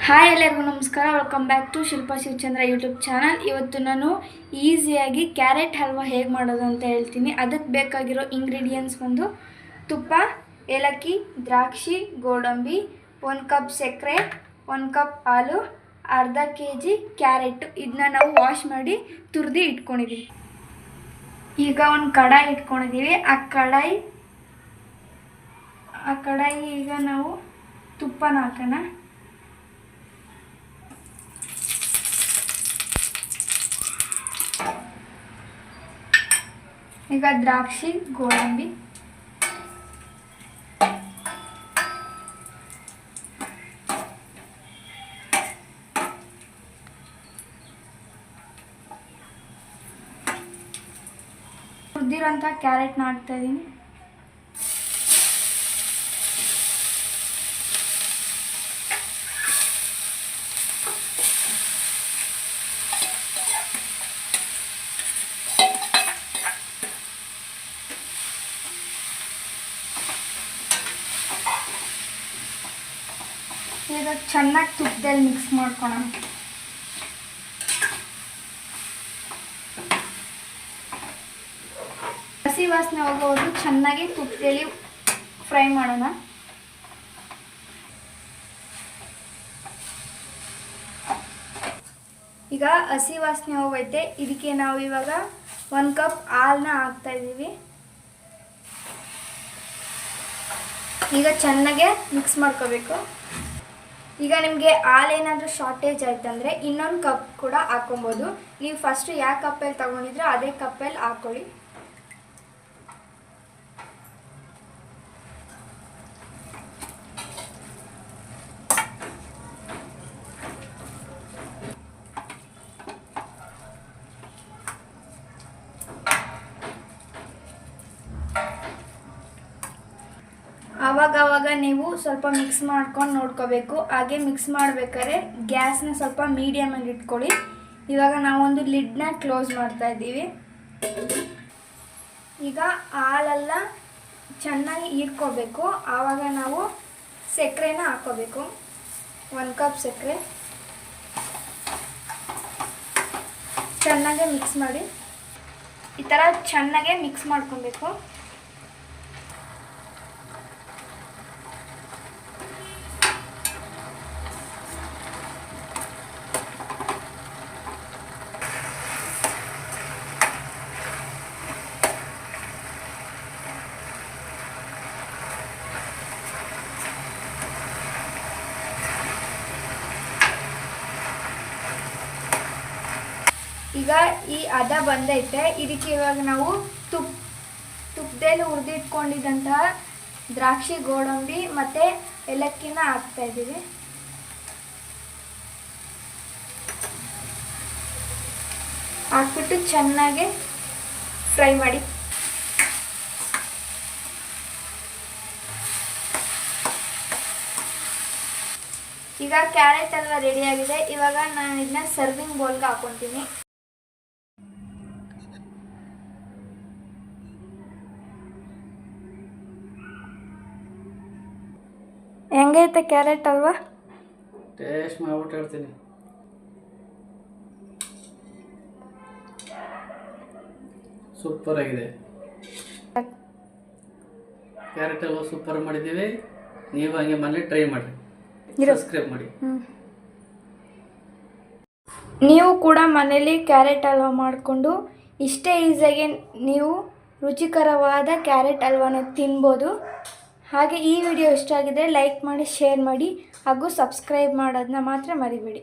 Hi ಎಲ್ಲರಿಗೂ ನಮಸ್ಕಾರ. Welcome back to Shilpa Shivachandra YouTube channel. ಇವತ್ತು ನಾನು ಈಸಿಯಾಗಿ ಕ್ಯಾರೆಟ್ ಹಲ್ವಾ ಹೇಗೆ ಮಾಡೋದು ಅಂತ ಹೇಳ್ತೀನಿ. ಅದಕ್ಕೆ ಬೇಕಾಗಿರೋ ಇಂಗ್ರೀಡಿಯೆಂಟ್ಸ್ ಬಂದು ತುಪ್ಪ, ಏಲಕ್ಕಿ, ದ್ರಾಕ್ಷಿ, ಗೋಡಂಬಿ, 1 ಕಪ್ ಸಕ್ಕರೆ, 1 ಕಪ್ ಹಾಲು, ಅರ್ಧ kg ಕ್ಯಾರೆಟ್. ಇದನ್ನ ನಾವು ವಾಶ್ ಮಾಡಿ ತುರಿದು ಇಟ್ಕೊಂಡಿದ್ದೀವಿ. ಈಗ ಒಂದು ಕಡಾಯಿ ಇಟ್ಕೊಂಡಿದ್ದೀವಿ. ಆ ಕಡಾಯಿ ಈಗ ನಾವು ತುಪ್ಪನ ಹಾಕೋಣ. ಈಗ ದ್ರಾಕ್ಷಿ, ಗೋಡಂಬಿ, ಹುರಿದಿರೋಂಥ ಕ್ಯಾರೆಟ್ನ ಹಾಕ್ತಾ ಇದ್ದೀನಿ. ಈಗ ಚೆನ್ನಾಗಿ ತುಪ್ಪದಲ್ಲಿ ಮಿಕ್ಸ್ ಮಾಡ್ಕೊಳ್ಳೋಣ. ಹಸಿ ವಾಸನೆ ಹೋಗೋದು ಚೆನ್ನಾಗಿ ತುಪ್ಪದಲ್ಲಿ ಫ್ರೈ ಮಾಡೋಣ. ಈಗ ಹಸಿ ವಾಸನೆ ಹೋಗೈತೆ. ಇದಕ್ಕೆ ನಾವು ಇವಾಗ 1 ಕಪ್ ಹಾಲನ್ನ ಹಾಕ್ತಾ ಇದ್ದೀವಿ. ಈಗ ಚೆನ್ನಾಗೆ ಮಿಕ್ಸ್ ಮಾಡ್ಕೋಬೇಕು. ಈಗ ನಿಮಗೆ ಹಾಲೇನಾದರೂ ಶಾರ್ಟೇಜ್ ಆಯ್ತಂದರೆ ಇನ್ನೊಂದು ಕಪ್ ಕೂಡ ಹಾಕೊಬೋದು. ನೀವು ಫಸ್ಟು ಯಾವ ಕಪ್ಪಲ್ಲಿ ತೊಗೊಂಡಿದ್ರೆ ಅದೇ ಕಪ್ಪಲ್ಲಿ ಹಾಕ್ಕೊಳ್ಳಿ. ಆವಾಗ ನೀವು ಸ್ವಲ್ಪ ಮಿಕ್ಸ್ ಮಾಡ್ಕೊಂಡು ನೋಡ್ಕೋಬೇಕು. ಹಾಗೆ ಮಿಕ್ಸ್ ಮಾಡಬೇಕಾದ್ರೆ ಗ್ಯಾಸ್ನ ಸ್ವಲ್ಪ ಮೀಡಿಯಮಲ್ಲಿ ಇಟ್ಕೊಳ್ಳಿ. ಇವಾಗ ನಾವೊಂದು ಲಿಡ್ನ ಕ್ಲೋಸ್ ಮಾಡ್ತಾ ಇದ್ದೀವಿ. ಈಗ ಹಾಲೆಲ್ಲ ಚೆನ್ನಾಗಿ ಹೀರ್ಕೋಬೇಕು. ಆವಾಗ ನಾವು ಸಕ್ಕರೆನ ಹಾಕ್ಕೋಬೇಕು. 1 ಕಪ್ ಸಕ್ಕರೆ ಚೆನ್ನಾಗೆ ಮಿಕ್ಸ್ ಮಾಡಿ. ಈ ಥರ ಚೆನ್ನಾಗೆ ಮಿಕ್ಸ್ ಮಾಡ್ಕೊಬೇಕು. ಈಗ ಈ ಹದ ಬಂದೈತೆ. ಇದಕ್ಕೆ ಇವಾಗ ನಾವು ತುಪ್ಪದಲ್ಲಿ ಹುರಿದಿಟ್ಕೊಂಡಿದ್ದಂತಹ ದ್ರಾಕ್ಷಿ, ಗೋಡಂಬಿ ಮತ್ತು ಏಲಕ್ಕಿನ ಹಾಕ್ತಾ ಇದ್ದೀವಿ. ಹಾಕ್ಬಿಟ್ಟು ಚೆನ್ನಾಗಿ ಫ್ರೈ ಮಾಡಿ. ಈಗ ಕ್ಯಾರೆಟ್ ಎಲ್ಲ ರೆಡಿಯಾಗಿದೆ. ಇವಾಗ ನಾನು ಇದನ್ನ ಸರ್ವಿಂಗ್ ಬೌಲ್ಗೆ ಹಾಕೊತೀನಿ. ಹೆಂಗೈತೆ ಕ್ಯಾರೆಟ್ ಹಲ್ವಾ? ಟೇಸ್ಟ್ ಮಾಡ್ಬಿಟ್ಟು ಹೇಳ್ತೀನಿ. ಸೂಪರ್ ಆಗಿದೆ. ಕ್ಯಾರೆಟ್ ಹಲ್ವಾ ಸೂಪರ್ ಮಾಡಿದ್ದೀವಿ. ನೀವು ಹಂಗೆ ಮನೇಲಿ ಟ್ರೈ ಮಾಡಿ, ಸಬ್ಸ್ಕ್ರೈಬ್ ಮಾಡಿ. ನೀವು ಕೂಡ ಮನೇಲಿ ಕ್ಯಾರೆಟ್ ಹಲ್ವಾ ಮಾಡಿಕೊಂಡು ಇಷ್ಟೇ ಈಸಿಯಾಗಿ ನೀವು ರುಚಿಕರವಾದ ಕ್ಯಾರೆಟ್ ಹಲ್ವಾನ ತಿನ್ಬೋದು. ಹಾಗೆ ಈ ವಿಡಿಯೋ ಇಷ್ಟ ಆಗಿದ್ರೆ ಲೈಕ್ ಮಾಡಿ, ಶೇರ್ ಮಾಡಿ ಹಾಗೂ ಸಬ್ಸ್ಕ್ರೈಬ್ ಮಾಡೋದನ್ನ ಮಾತ್ರ ಮರಿಬೇಡಿ.